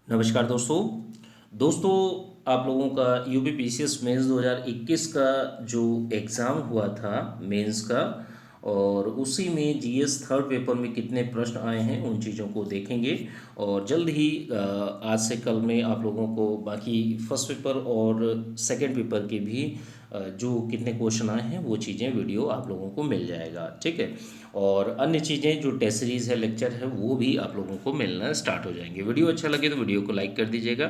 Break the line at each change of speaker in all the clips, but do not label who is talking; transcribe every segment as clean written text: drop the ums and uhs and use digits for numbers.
नमस्कार दोस्तों आप लोगों का यूपीपीसीएस मेंस 2021 का जो एग्ज़ाम हुआ था मेंस का, और उसी में जीएस थर्ड पेपर में कितने प्रश्न आए हैं उन चीज़ों को देखेंगे। और जल्द ही आज से कल में आप लोगों को बाकी फर्स्ट पेपर और सेकंड पेपर के भी जो कितने क्वेश्चन आए हैं वो चीज़ें वीडियो आप लोगों को मिल जाएगा, ठीक है। और अन्य चीज़ें जो टेस्ट सीरीज़ है, लेक्चर है, वो भी आप लोगों को मिलना स्टार्ट हो जाएंगे। वीडियो अच्छा लगे तो वीडियो को लाइक कर दीजिएगा।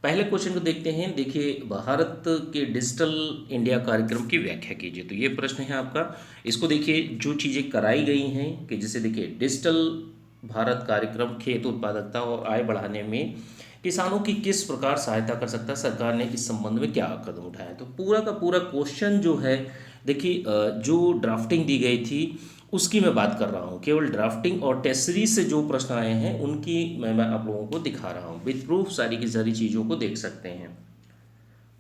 पहले क्वेश्चन को देखते हैं। देखिए, भारत के डिजिटल इंडिया कार्यक्रम की व्याख्या कीजिए। तो ये प्रश्न है आपका। इसको देखिए, जो चीज़ें कराई गई हैं कि जैसे देखिए, डिजिटल भारत कार्यक्रम खेत उत्पादकता और आय बढ़ाने में किसानों की किस प्रकार सहायता कर सकता है, सरकार ने इस संबंध में क्या कदम उठाए। तो पूरा का पूरा क्वेश्चन जो है, देखिए जो ड्राफ्टिंग दी गई थी उसकी मैं बात कर रहा हूँ। केवल ड्राफ्टिंग और टेस्ट सीरीज से जो प्रश्न आए हैं उनकी मैं आप लोगों को दिखा रहा हूँ विद प्रूफ। सारी की सारी चीज़ों को देख सकते हैं।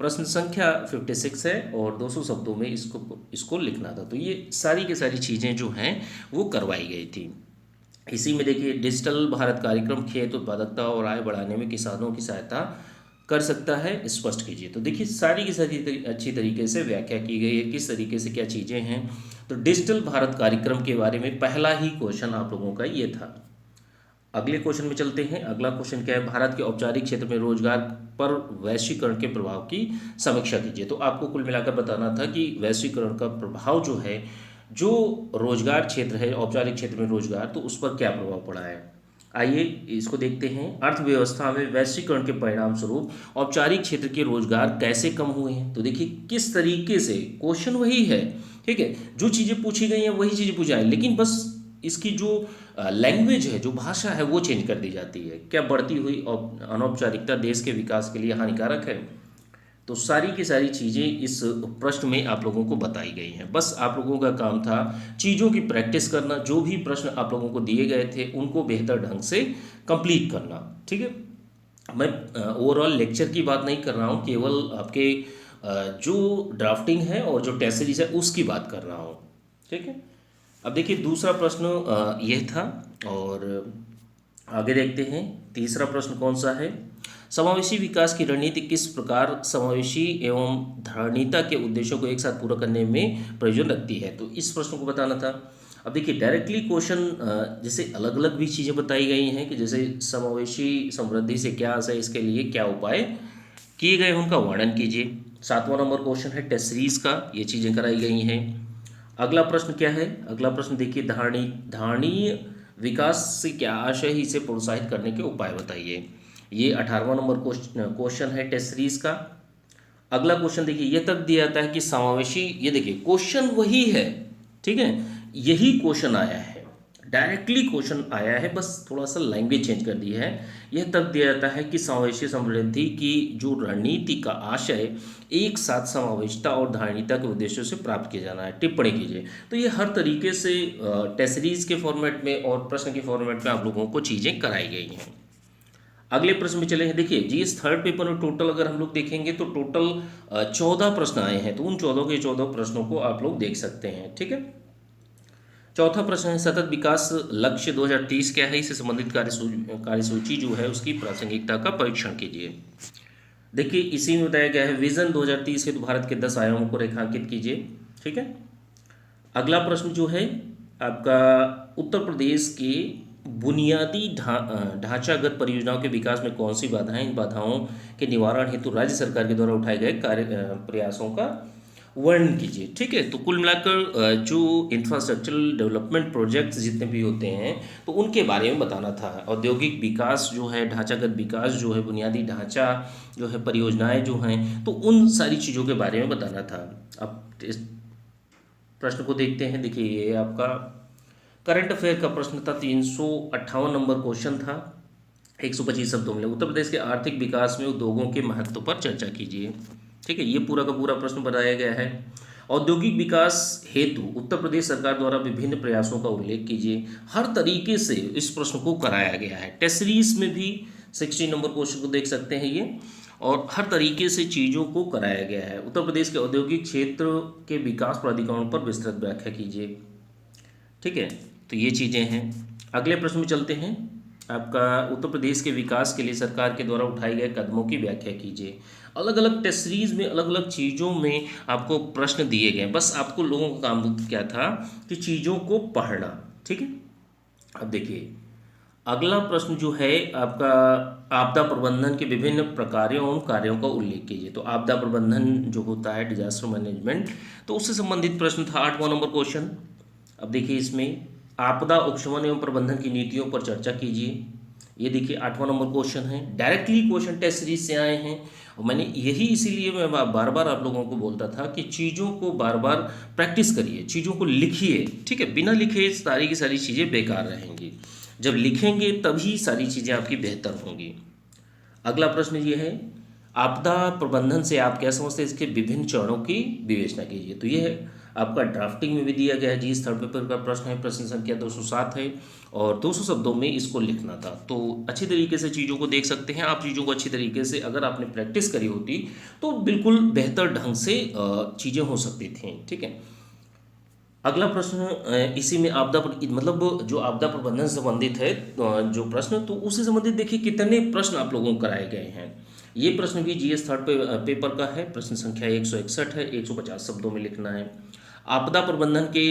प्रश्न संख्या 56 है और 200 शब्दों में इसको लिखना था। तो ये सारी की सारी चीज़ें जो हैं वो करवाई गई थी। इसी में देखिए, डिजिटल भारत कार्यक्रम खेत उत्पादकता और आय बढ़ाने में किसानों की सहायता कर सकता है, स्पष्ट कीजिए। तो देखिए, सारी की सारी अच्छी तरीके से व्याख्या की गई है, किस तरीके से क्या चीज़ें हैं। तो डिजिटल भारत कार्यक्रम के बारे में पहला ही क्वेश्चन आप लोगों का ये था। अगले क्वेश्चन में चलते हैं। अगला क्वेश्चन क्या है, भारत के औपचारिक क्षेत्र में रोजगार पर वैश्वीकरण के प्रभाव की समीक्षा कीजिए। तो आपको कुल मिलाकर बताना था कि वैश्वीकरण का प्रभाव जो है, जो रोजगार क्षेत्र है, औपचारिक क्षेत्र में रोजगार, तो उस पर क्या प्रभाव पड़ा है। आइए इसको देखते हैं। अर्थव्यवस्था में वैश्वीकरण के परिणाम स्वरूप औपचारिक क्षेत्र के रोजगार कैसे कम हुए हैं। तो देखिए किस तरीके से, क्वेश्चन वही है, ठीक है। जो चीज़ें पूछी गई हैं वही चीज़ें पूछी जाए, लेकिन बस इसकी जो लैंग्वेज है, जो भाषा है, वो चेंज कर दी जाती है। क्या बढ़ती हुई अनौपचारिकता देश के विकास के लिए हानिकारक है। तो सारी की सारी चीज़ें इस प्रश्न में आप लोगों को बताई गई हैं। बस आप लोगों का काम था चीज़ों की प्रैक्टिस करना, जो भी प्रश्न आप लोगों को दिए गए थे उनको बेहतर ढंग से कंप्लीट करना, ठीक है। मैं ओवरऑल लेक्चर की बात नहीं कर रहा हूँ, केवल आपके जो ड्राफ्टिंग है और जो टेस्ट सीरीज है उसकी बात कर रहा हूँ, ठीक है। अब देखिए, दूसरा प्रश्न यह था। और आगे देखते हैं। तीसरा प्रश्न कौन सा है, समावेशी विकास की रणनीति किस प्रकार समावेशी एवं धारणीता के उद्देश्यों को एक साथ पूरा करने में प्रयोजन रखती है। तो इस प्रश्न को बताना था। अब देखिए, डायरेक्टली क्वेश्चन जैसे अलग अलग भी चीज़ें बताई गई हैं कि जैसे समावेशी समृद्धि से क्या आशय, इसके लिए क्या उपाय किए गए, उनका वर्णन कीजिए। 7वां नंबर क्वेश्चन है टेस्ट सीरीज का, ये चीज़ें कराई गई हैं। अगला प्रश्न क्या है, अगला प्रश्न देखिए, धारणीय विकास से क्या आशय है, इसे प्रोत्साहित करने के उपाय बताइए। ये 18वां नंबर क्वेश्चन है टेस्ट सीरीज का। अगला क्वेश्चन देखिए, ये तक दिया जाता है कि समावेशी, ये देखिए क्वेश्चन वही है, ठीक है। यही क्वेश्चन आया है, डायरेक्टली क्वेश्चन आया है, बस थोड़ा सा लैंग्वेज चेंज कर दी है। यह तक दिया जाता है कि समावेशी समृद्धि की जो रणनीति का आशय एक साथ समावेशिता और धारणीता के उद्देश्यों से प्राप्त किया जाना है, टिप्पणी कीजिए। तो ये हर तरीके से टेस्ट सीरीज के फॉर्मेट में और प्रश्न के फॉर्मेट में आप लोगों को चीज़ें कराई गई हैं। अगले प्रश्न में चले हैं। देखिए, जीएस थर्ड पेपर में टोटल अगर हम लोग देखेंगे तो टोटल 14 प्रश्न आए हैं। तो उन 14 के 14 प्रश्नों को आप लोग देख सकते हैं, ठीक है। चौथा प्रश्न है, सतत विकास लक्ष्य 2030 क्या है, इससे संबंधित कार्यसूची जो है उसकी प्रासंगिकता का परीक्षण कीजिए। देखिए, इसी में बताया गया है विजन 2030 हेतु भारत के 10 आयामों को रेखांकित कीजिए, ठीक है। अगला प्रश्न जो है आपका, उत्तर प्रदेश के बुनियादी ढांचागत परियोजनाओं के विकास में कौन सी बाधाएं, इन बाधाओं के निवारण हेतु राज्य सरकार के द्वारा उठाए गए प्रयासों का वर्णन कीजिए, ठीक है। तो कुल मिलाकर जो इंफ्रास्ट्रक्चरल डेवलपमेंट प्रोजेक्ट्स जितने भी होते हैं तो उनके बारे में बताना था। औद्योगिक विकास जो है, ढांचागत विकास जो है, बुनियादी ढांचा जो है, परियोजनाएं जो हैं, तो उन सारी चीज़ों के बारे में बताना था। अब इस प्रश्न को देखते हैं। देखिए, ये आपका करंट अफेयर का प्रश्न था, 358 नंबर क्वेश्चन था। 125 शब्दों में उत्तर प्रदेश के आर्थिक विकास में उद्योगों के महत्व पर चर्चा कीजिए, ठीक है। ये पूरा का पूरा प्रश्न बताया गया है। औद्योगिक विकास हेतु उत्तर प्रदेश सरकार द्वारा विभिन्न प्रयासों का उल्लेख कीजिए। हर तरीके से इस प्रश्न को कराया गया है। टेस्ट सीरीज में भी 60 नंबर क्वेश्चन को देख सकते हैं ये, और हर तरीके से चीज़ों को कराया गया है। उत्तर प्रदेश के औद्योगिक क्षेत्र के विकास प्राधिकरण पर विस्तृत व्याख्या कीजिए, ठीक है। तो ये चीज़ें हैं। अगले प्रश्न में चलते हैं। आपका उत्तर प्रदेश के विकास के लिए सरकार के द्वारा उठाए गए कदमों की व्याख्या कीजिए। अलग अलग टेस्ट सीरीज में अलग अलग चीज़ों में आपको प्रश्न दिए गए, बस आपको लोगों का काम क्या था कि चीज़ों को पढ़ना। ठीक है, अब देखिए अगला प्रश्न जो है आपका, आपदा प्रबंधन के विभिन्न प्रकारों एवं कार्यों का उल्लेख कीजिए। तो आपदा प्रबंधन जो होता है डिजास्टर मैनेजमेंट, तो उससे संबंधित प्रश्न था 8वां नंबर क्वेश्चन। अब देखिए इसमें आपदा उपशमन एवं प्रबंधन की नीतियों पर चर्चा कीजिए। ये देखिए 8वां नंबर क्वेश्चन है, डायरेक्टली क्वेश्चन टेस्ट सीरीज से आए हैं। और मैंने यही इसीलिए मैं बार बार आप लोगों को बोलता था कि चीज़ों को बार बार प्रैक्टिस करिए, चीज़ों को लिखिए। ठीक है, बिना लिखे सारी की सारी चीज़ें बेकार रहेंगी, जब लिखेंगे तभी सारी चीज़ें आपकी बेहतर होंगी। अगला प्रश्न ये है, आपदा प्रबंधन से आप क्या समझते हैं, इसके विभिन्न चरणों की विवेचना कीजिए। तो ये है आपका ड्राफ्टिंग में भी दिया गया है, जीएस थर्ड पेपर का प्रश्न है, प्रश्न संख्या 207 है और 200 शब्दों में इसको लिखना था। तो अच्छी तरीके से चीज़ों को देख सकते हैं आप। चीज़ों को अच्छी तरीके से अगर आपने प्रैक्टिस करी होती तो बिल्कुल बेहतर ढंग से चीज़ें हो सकती थी। ठीक है, अगला प्रश्न इसी में मतलब जो आपदा प्रबंधन से संबंधित है जो प्रश्न, तो उससे संबंधित देखिए कितने प्रश्न आप लोगों को कराए गए हैं। ये प्रश्न भी जीएस थर्ड पेपर का है, प्रश्न संख्या 161 है, 150 शब्दों में लिखना है। आपदा प्रबंधन के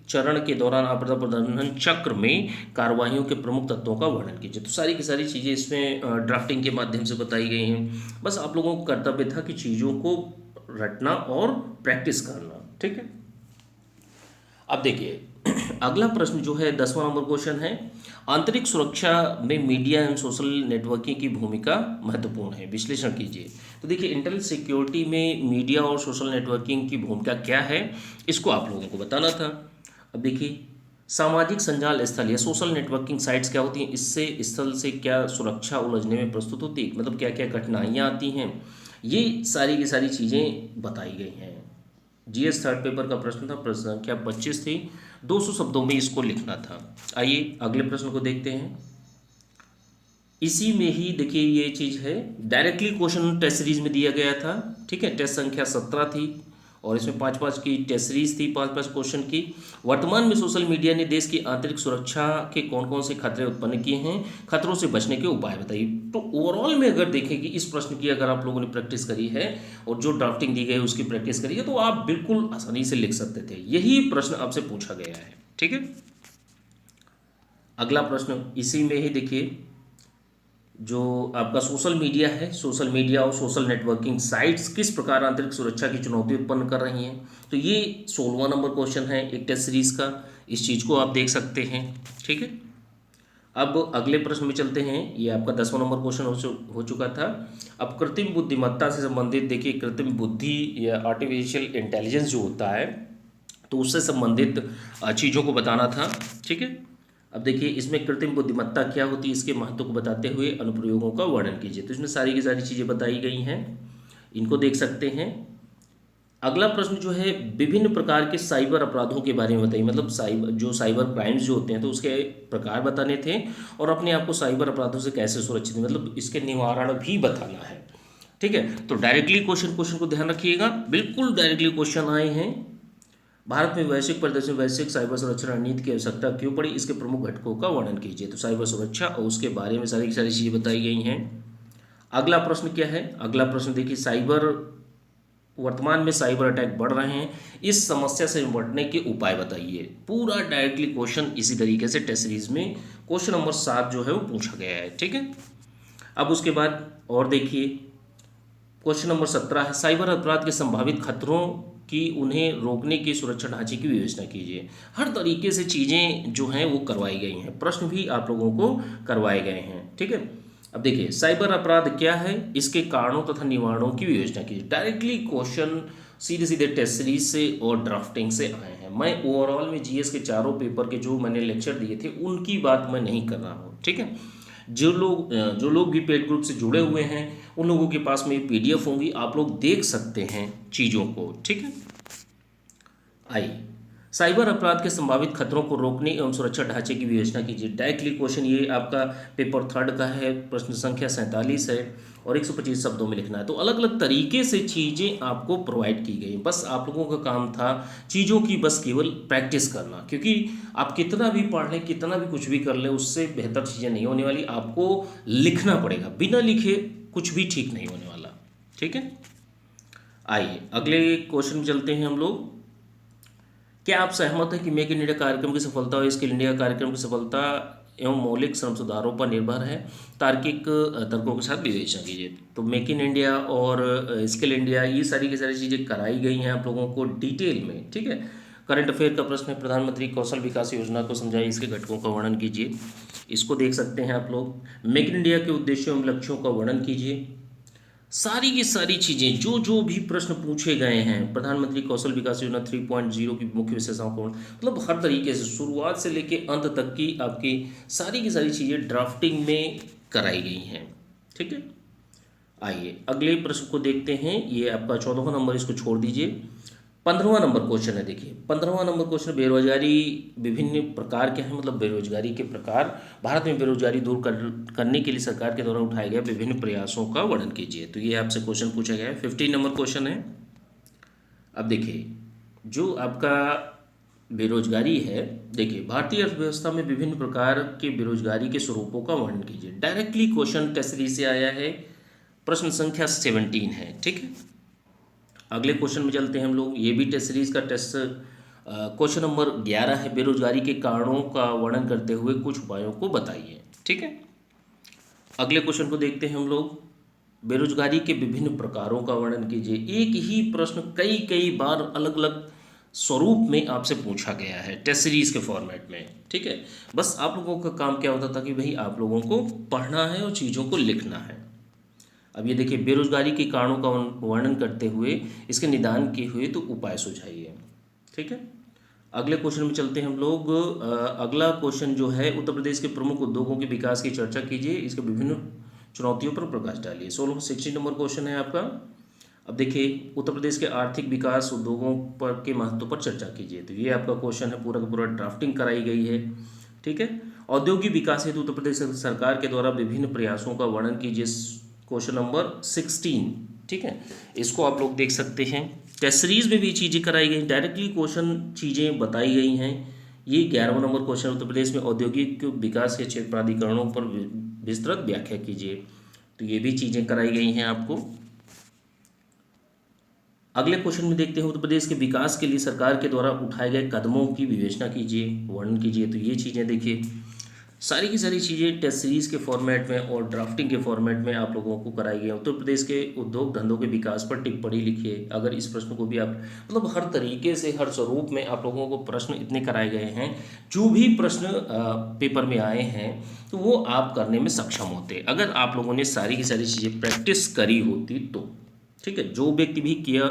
चरण के दौरान आपदा प्रबंधन चक्र में कार्रवाइयों के प्रमुख तत्वों का वर्णन कीजिए। तो सारी की सारी चीज़ें इसमें ड्राफ्टिंग के माध्यम से बताई गई हैं। बस आप लोगों को कर्तव्य था कि चीज़ों को रटना और प्रैक्टिस करना। ठीक है, अब देखिए अगला प्रश्न जो है 10वां नंबर क्वेश्चन है, आंतरिक सुरक्षा में मीडिया एंड सोशल नेटवर्किंग की भूमिका महत्वपूर्ण है, विश्लेषण कीजिए। तो देखिए इंटरनेट सिक्योरिटी में मीडिया और सोशल नेटवर्किंग की भूमिका क्या है, इसको आप लोगों को बताना था। अब देखिए सामाजिक संजाल स्थल या सोशल नेटवर्किंग साइट्स क्या होती हैं, इससे स्थल से क्या सुरक्षा उलझने में प्रस्तुत होती है, मतलब क्या क्या कठिनाइयाँ आती हैं, ये सारी की सारी चीज़ें बताई गई हैं। जीएस थर्ड पेपर का प्रश्न था, प्रश्न संख्या 25 थी, 200 शब्दों में इसको लिखना था। आइए अगले प्रश्न को देखते हैं। इसी में ही देखिए ये चीज़ है, डायरेक्टली क्वेश्चन टेस्ट सीरीज में दिया गया था। ठीक है, टेस्ट संख्या 17 थी और इसमें 5-5 की टेस्ट सीरीज थी, 5-5 क्वेश्चन की। वर्तमान में सोशल मीडिया ने देश की आंतरिक सुरक्षा के कौन कौन से खतरे उत्पन्न किए हैं, खतरों से बचने के उपाय बताइए। तो ओवरऑल में अगर देखें कि इस प्रश्न की अगर आप लोगों ने प्रैक्टिस करी है और जो ड्राफ्टिंग दी गई है उसकी प्रैक्टिस करी है, तो आप बिल्कुल आसानी से लिख सकते थे। यही प्रश्न आपसे पूछा गया है। ठीक है, अगला प्रश्न इसी में ही देखिए, जो आपका सोशल मीडिया है, सोशल मीडिया और सोशल नेटवर्किंग साइट्स किस प्रकार आंतरिक सुरक्षा की चुनौती उत्पन्न कर रही हैं। तो ये 16वां नंबर क्वेश्चन है एक टेस्ट सीरीज का, इस चीज़ को आप देख सकते हैं। ठीक है, अब अगले प्रश्न में चलते हैं। ये आपका 10वां नंबर क्वेश्चन हो चुका था। अब कृत्रिम बुद्धिमत्ता से संबंधित देखिए, कृत्रिम बुद्धि या आर्टिफिशियल इंटेलिजेंस जो होता है, तो उससे संबंधित चीज़ों को बताना था। ठीक है, अब देखिए इसमें कृत्रिम बुद्धिमत्ता क्या होती है, इसके महत्व को बताते हुए अनुप्रयोगों का वर्णन कीजिए। तो इसमें सारी की सारी चीज़ें बताई गई हैं, इनको देख सकते हैं। अगला प्रश्न जो है, विभिन्न प्रकार के साइबर अपराधों के बारे में बताइए। मतलब साइबर क्राइम्स जो होते हैं तो उसके प्रकार बताने थे और अपने आप को साइबर अपराधों से कैसे सुरक्षित, मतलब इसके निवारण भी बताना है। ठीक है, तो डायरेक्टली क्वेश्चन को ध्यान रखिएगा, बिल्कुल डायरेक्टली क्वेश्चन आए हैं। भारत में वैश्विक प्रदर्शन वैश्विक साइबर सुरक्षा रणनीति की आवश्यकता क्यों पड़ी, इसके प्रमुख घटकों का वर्णन कीजिए। तो साइबर सुरक्षा और उसके बारे में सारी की सारी चीज़ें बताई गई हैं। अगला प्रश्न क्या है, अगला प्रश्न देखिए, वर्तमान में साइबर अटैक बढ़ रहे हैं, इस समस्या से निपटने के उपाय बताइए। पूरा डायरेक्टली क्वेश्चन इसी तरीके से टेस्ट सीरीज में क्वेश्चन नंबर 7 जो है वो पूछा गया है। ठीक है, अब उसके बाद और देखिए क्वेश्चन नंबर 17 है, साइबर अपराध के संभावित खतरों कि उन्हें रोकने के सुरक्षा ढांचे की विवेचना कीजिए। हर तरीके से चीज़ें जो हैं वो करवाई गई हैं, प्रश्न भी आप लोगों को करवाए गए हैं। ठीक है, अब देखिए साइबर अपराध क्या है, इसके कारणों तथा निवारणों की विवेचना कीजिए। डायरेक्टली क्वेश्चन सीधे सीधे टेस्ट सीरीज से और ड्राफ्टिंग से आए हैं। मैं ओवरऑल में जीएस के चारों पेपर के जो मैंने लेक्चर दिए थे उनकी बात मैं नहीं कर रहा हूँ। ठीक है, जो लोग भी पेड ग्रुप से जुड़े हुए हैं उन लोगों के पास में PDF होंगी, आप लोग देख सकते हैं चीज़ों को। ठीक है, आइए साइबर अपराध के संभावित खतरों को रोकने एवं सुरक्षा ढांचे की विवेचना कीजिए। डायरेक्टली क्वेश्चन ये आपका पेपर थर्ड का है, प्रश्न संख्या 47 है और 125 शब्दों में लिखना है। तो अलग अलग तरीके से चीज़ें आपको प्रोवाइड की गई, बस आप लोगों का काम था चीज़ों की बस केवल प्रैक्टिस करना, क्योंकि आप कितना भी पढ़ लें, कितना भी कुछ भी कर लें, उससे बेहतर चीज़ें नहीं होने वाली। आपको लिखना पड़ेगा, बिना लिखे कुछ भी ठीक नहीं होने वाला। ठीक है, आइए अगले क्वेश्चन में चलते हैं हम लोग। क्या आप सहमत हैं कि मेक इन इंडिया कार्यक्रम की सफलता और स्किल इंडिया कार्यक्रम की सफलता एवं मौलिक श्रम सुधारों पर निर्भर है? तार्किक तर्कों के साथ विवेचना कीजिए। तो मेक इन इंडिया और स्किल इंडिया, ये सारी की सारी चीज़ें कराई गई हैं आप लोगों को डिटेल में। ठीक है, करंट अफेयर का प्रश्न है, प्रधानमंत्री कौशल विकास योजना को समझाइए, इसके घटकों का वर्णन कीजिए। इसको देख सकते हैं आप लोग। मेक इन इंडिया के उद्देश्यों एवं लक्ष्यों का वर्णन कीजिए। सारी की सारी चीज़ें जो जो भी प्रश्न पूछे गए हैं, प्रधानमंत्री कौशल विकास योजना 3.0 की मुख्य विशेषताओं को, मतलब हर तरीके से शुरुआत से लेके अंत तक की आपकी सारी की सारी चीज़ें ड्राफ्टिंग में कराई गई हैं। ठीक है, आइए अगले प्रश्न को देखते हैं। ये आपका 14वां नंबर, इसको छोड़ दीजिए। 15वां नंबर क्वेश्चन है, देखिए 15वां नंबर क्वेश्चन, बेरोजगारी विभिन्न प्रकार के हैं, मतलब बेरोजगारी के प्रकार। भारत में बेरोजगारी दूर करने के लिए सरकार के द्वारा उठाए गए विभिन्न प्रयासों का वर्णन कीजिए। तो ये आपसे क्वेश्चन पूछा गया है, 15 नंबर क्वेश्चन है। अब देखिए जो आपका बेरोजगारी है, देखिए भारतीय अर्थव्यवस्था में विभिन्न प्रकार के बेरोजगारी के स्वरूपों का वर्णन कीजिए। डायरेक्टली क्वेश्चन टेस्ट सीरीज से आया है, प्रश्न संख्या 17 है। ठीक है, अगले क्वेश्चन में चलते हैं हम लोग। ये भी टेस्ट सीरीज का टेस्ट क्वेश्चन नंबर 11 है, बेरोजगारी के कारणों का वर्णन करते हुए कुछ उपायों को बताइए। ठीक है, अगले क्वेश्चन को देखते हैं हम लोग। बेरोजगारी के विभिन्न प्रकारों का वर्णन कीजिए। एक ही प्रश्न कई कई बार अलग अलग स्वरूप में आपसे पूछा गया है टेस्ट सीरीज के फॉर्मेट में। ठीक है, बस आप लोगों का काम क्या होता था कि भाई आप लोगों को पढ़ना है और चीज़ों को लिखना है। अब ये देखिए, बेरोजगारी के कारणों का वर्णन करते हुए इसके निदान किए हुए तो उपाय सुझाइए। ठीक है, अगले क्वेश्चन में चलते हैं हम लोग। अगला क्वेश्चन जो है, उत्तर प्रदेश के प्रमुख उद्योगों के विकास की चर्चा कीजिए, इसके विभिन्न चुनौतियों पर प्रकाश डालिए। 16 नंबर क्वेश्चन है आपका। अब देखिए, उत्तर प्रदेश के आर्थिक विकास उद्योगों पर के महत्व पर चर्चा कीजिए। तो ये आपका क्वेश्चन है, पूरा का पूरा ड्राफ्टिंग कराई गई है। ठीक है, औद्योगिक विकास हेतु उत्तर प्रदेश सरकार के द्वारा विभिन्न प्रयासों का वर्णन कीजिए। Question number 16। ठीक है, इसको आप लोग देख सकते हैं। टेस्ट सीरीज में भी चीज़ें कराई गई, डायरेक्टली क्वेश्चन चीज़ें बताई गई हैं। ये 11वां नंबर क्वेश्चन, उत्तर प्रदेश में औद्योगिक विकास के क्षेत्र प्राधिकरणों पर विस्तृत व्याख्या कीजिए। तो ये भी चीज़ें कराई गई हैं आपको। अगले क्वेश्चन में देखते हैं, उत्तर प्रदेश के विकास के लिए सरकार के द्वारा उठाए गए कदमों की विवेचना कीजिए, वर्णन कीजिए। तो ये चीज़ें देखिए, सारी की सारी चीज़ें टेस्ट सीरीज के फॉर्मेट में और ड्राफ्टिंग के फॉर्मेट में आप लोगों को कराई गई। उत्तर प्रदेश के उद्योग धंधों के विकास पर टिप्पणी लिखिए। अगर इस प्रश्न को भी आप, मतलब हर तरीके से हर स्वरूप में आप लोगों को प्रश्न इतने कराए गए हैं, जो भी प्रश्न पेपर में आए हैं तो वो आप करने में सक्षम होते अगर आप लोगों ने सारी की सारी चीज़ें प्रैक्टिस करी होती तो। ठीक है, जो व्यक्ति भी किया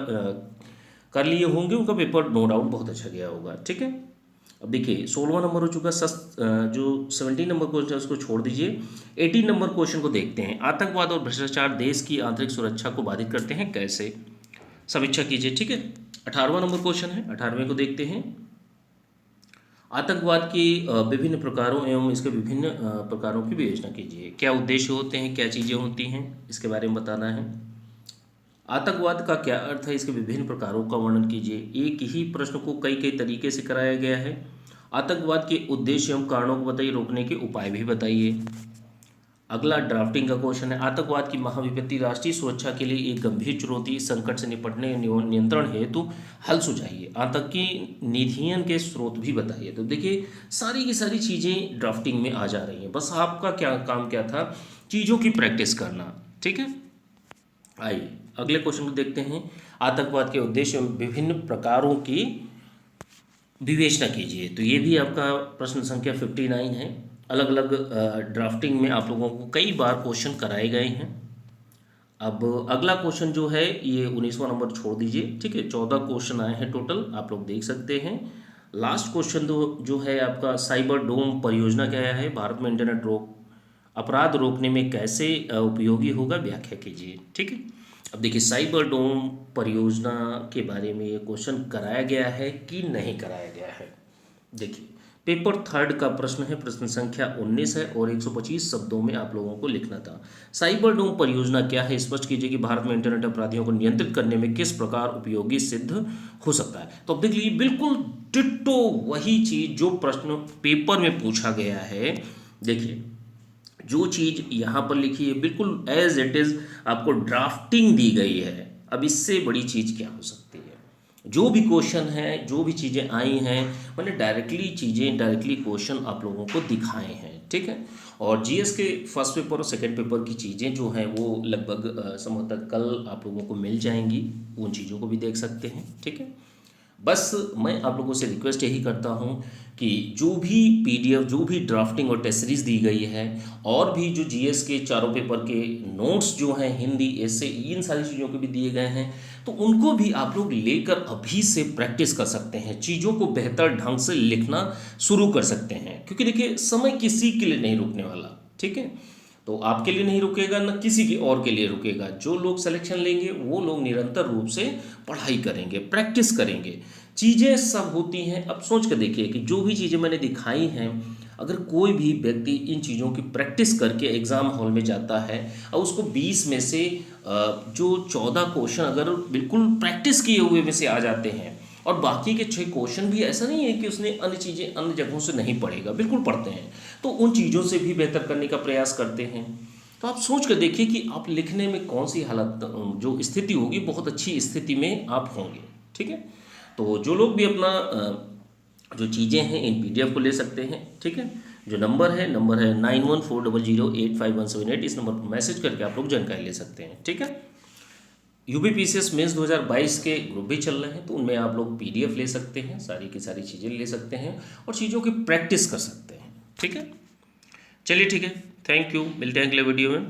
कर लिए होंगे उनका पेपर नो डाउट बहुत अच्छा गया होगा। ठीक है, अब देखिए 16वां नंबर हो चुका। जो 17 नंबर क्वेश्चन है उसको छोड़ दीजिए। 18 नंबर क्वेश्चन को देखते हैं। आतंकवाद और भ्रष्टाचार देश की आंतरिक सुरक्षा को बाधित करते हैं, कैसे? समीक्षा कीजिए। ठीक है, 18वां नंबर क्वेश्चन है, 18वें को देखते हैं। आतंकवाद की विभिन्न प्रकारों एवं इसके विभिन्न प्रकारों की विवेचना कीजिए। क्या उद्देश्य होते हैं, क्या चीज़ें होती हैं, इसके बारे में बताना है। आतंकवाद का क्या अर्थ है, इसके विभिन्न प्रकारों का वर्णन कीजिए। एक ही प्रश्न को कई कई तरीके से कराया गया है। आतंकवाद के उद्देश्य एवं कारणों को बताइए, रोकने के उपाय भी बताइए। अगला ड्राफ्टिंग का क्वेश्चन है, आतंकवाद की महाविपत्ति राष्ट्रीय सुरक्षा के लिए एक गंभीर चुनौती, संकट से निपटने नियंत्रण हेतु हल सुझाइए। आतंकी निधियन के स्रोत भी बताइए। तो देखिए, सारी की सारी चीज़ें ड्राफ्टिंग में आ जा रही हैं, बस आपका क्या काम क्या था, चीज़ों की प्रैक्टिस करना। ठीक है, आइए अगले क्वेश्चन को देखते हैं। आतंकवाद के उद्देश्य एवं विभिन्न प्रकारों की विवेचना कीजिए। तो ये भी आपका प्रश्न संख्या 59 है। अलग अलग ड्राफ्टिंग में आप लोगों को कई बार क्वेश्चन कराए गए हैं। अब अगला क्वेश्चन जो है ये 19वां नंबर छोड़ दीजिए। ठीक है, 14 क्वेश्चन आए हैं टोटल, आप लोग देख सकते हैं। लास्ट क्वेश्चन जो है आपका, साइबर डोम परियोजना क्या है, भारत में इंटरनेट अपराध रोकने में कैसे उपयोगी होगा, व्याख्या कीजिए। ठीक है, अब देखिए साइबर डोम परियोजना के बारे में ये क्वेश्चन कराया गया है कि नहीं कराया गया है। देखिए पेपर थर्ड का प्रश्न है, प्रश्न संख्या 19 है और 125 शब्दों में आप लोगों को लिखना था। साइबर डोम परियोजना क्या है, स्पष्ट कीजिए कि भारत में इंटरनेट अपराधियों को नियंत्रित करने में किस प्रकार उपयोगी सिद्ध हो सकता है। तो अब देख लीजिए बिल्कुल डिट्टो वही चीज जो प्रश्न पेपर में पूछा गया है। देखिए जो चीज़ यहाँ पर लिखी है बिल्कुल एज इट इज़ आपको ड्राफ्टिंग दी गई है। अब इससे बड़ी चीज़ क्या हो सकती है। जो भी क्वेश्चन है, जो भी चीज़ें आई हैं, मैंने डायरेक्टली चीज़ें, डायरेक्टली क्वेश्चन आप लोगों को दिखाए हैं, ठीक है। और जीएस के फर्स्ट पेपर और सेकंड पेपर की चीज़ें जो हैं वो लगभग संभवतः कल आप लोगों को मिल जाएंगी, उन चीज़ों को भी देख सकते हैं, ठीक है। बस मैं आप लोगों से रिक्वेस्ट यही करता हूँ कि जो भी पीडीएफ, जो भी ड्राफ्टिंग और टेस्ट सीरीज दी गई है, और भी जो जीएस के चारों पेपर के नोट्स जो हैं, हिंदी, ऐसे इन सारी चीज़ों के भी दिए गए हैं, तो उनको भी आप लोग लेकर अभी से प्रैक्टिस कर सकते हैं, चीज़ों को बेहतर ढंग से लिखना शुरू कर सकते हैं। क्योंकि देखिए समय किसी के लिए नहीं रुकने वाला, ठीक है। तो आपके लिए नहीं रुकेगा, न किसी के और के लिए रुकेगा। जो लोग सिलेक्शन लेंगे वो लोग निरंतर रूप से पढ़ाई करेंगे, प्रैक्टिस करेंगे। चीज़ें सब होती हैं। अब सोच कर देखिए कि जो भी चीज़ें मैंने दिखाई हैं, अगर कोई भी व्यक्ति इन चीज़ों की प्रैक्टिस करके एग्ज़ाम हॉल में जाता है और उसको 20 में से जो 14 क्वेश्चन अगर बिल्कुल प्रैक्टिस किए हुए में से आ जाते हैं, और बाकी के 6 क्वेश्चन भी ऐसा नहीं है कि उसने अन्य चीज़ें अन्य जगहों से नहीं पढ़ेगा, बिल्कुल पढ़ते हैं, तो उन चीज़ों से भी बेहतर करने का प्रयास करते हैं। तो आप सोच कर देखिए कि आप लिखने में कौन सी हालत, जो स्थिति होगी, बहुत अच्छी स्थिति में आप होंगे, ठीक है। तो जो लोग भी अपना जो चीज़ें हैं इन पीडीएफ को ले सकते हैं, ठीक है। जो नंबर है 9140085178, इस नंबर पर मैसेज करके आप लोग जानकारी ले सकते हैं, ठीक है। यूपीपीसीएस मेंस 2022 के ग्रुप भी चल रहे हैं, तो उनमें आप लोग पीडीएफ ले सकते हैं, सारी की सारी चीज़ें ले सकते हैं और चीज़ों की प्रैक्टिस कर सकते हैं, ठीक है। चलिए ठीक है, थैंक यू, मिलते हैं अगले वीडियो में।